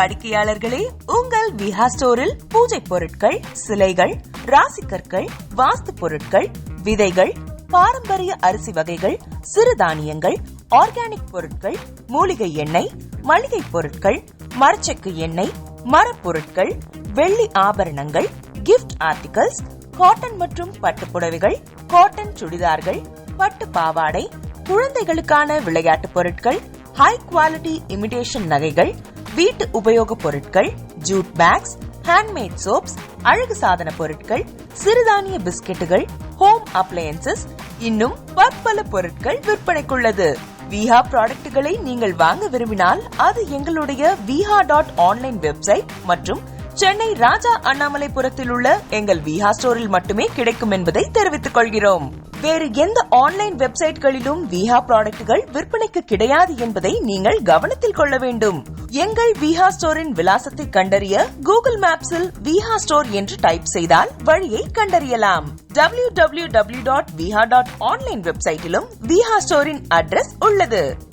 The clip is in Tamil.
வாடிக்கையாளர்களே, உங்கள் விஹா ஸ்டோரில் பூஜை பொருட்கள், சிலைகள், ராசிக்கற்கள், வாஸ்து பொருட்கள், விதைகள், பாரம்பரிய அரிசி வகைகள், சிறுதானியங்கள், ஆர்கானிக் பொருட்கள், மூலிகை எண்ணெய், மளிகை பொருட்கள், மரச்செக்கு எண்ணெய், மரப்பொருட்கள், வெள்ளி ஆபரணங்கள், கிஃப்ட் ஆர்டிகல்ஸ், காட்டன் மற்றும் பட்டு புடவைகள், காட்டன் சுடிதார்கள், பட்டு பாவாடை, குழந்தைகளுக்கான விளையாட்டு பொருட்கள், ஹை குவாலிட்டி இமிடேஷன் நகைகள், வீட்டு உபயோக பொருட்கள், ஜூட் பேக்ஸ், ஹேண்ட்மேட் சோப்ஸ், அழகு சாதன பொருட்கள், சிறுதானிய பிஸ்கெட்டுகள், ஹோம் அப்ளையன்சஸ், இன்னும் பற்பல பொருட்கள் விற்பனைக்குள்ளது. விஹா ப்ராடக்ட்களை நீங்கள் வாங்க விரும்பினால் அது எங்களுடைய viha.online வெப்சைட் மற்றும் சென்னை ராஜா அண்ணாமலைபுரத்தில் உள்ள எங்கள் விஹா ஸ்டோரில் மட்டுமே கிடைக்கும் என்பதை தெரிவித்துக் கொள்கிறோம். வேறு எந்த ஆன்லைன் வெப்சைட்களிலும் விஹா ப்ராடக்ட்கள் விற்பனைக்கு கிடையாது என்பதை நீங்கள் கவனத்தில் கொள்ள வேண்டும். எங்கள் விஹா ஸ்டோரின் விலாசத்தை கண்டறிய கூகுள் மேப்ஸில் விஹா ஸ்டோர் என்று டைப் செய்தால் வழியை கண்டறியலாம். www.viha.online வெப்சைட்டிலும் விஹா ஸ்டோரின் அட்ரஸ் உள்ளது.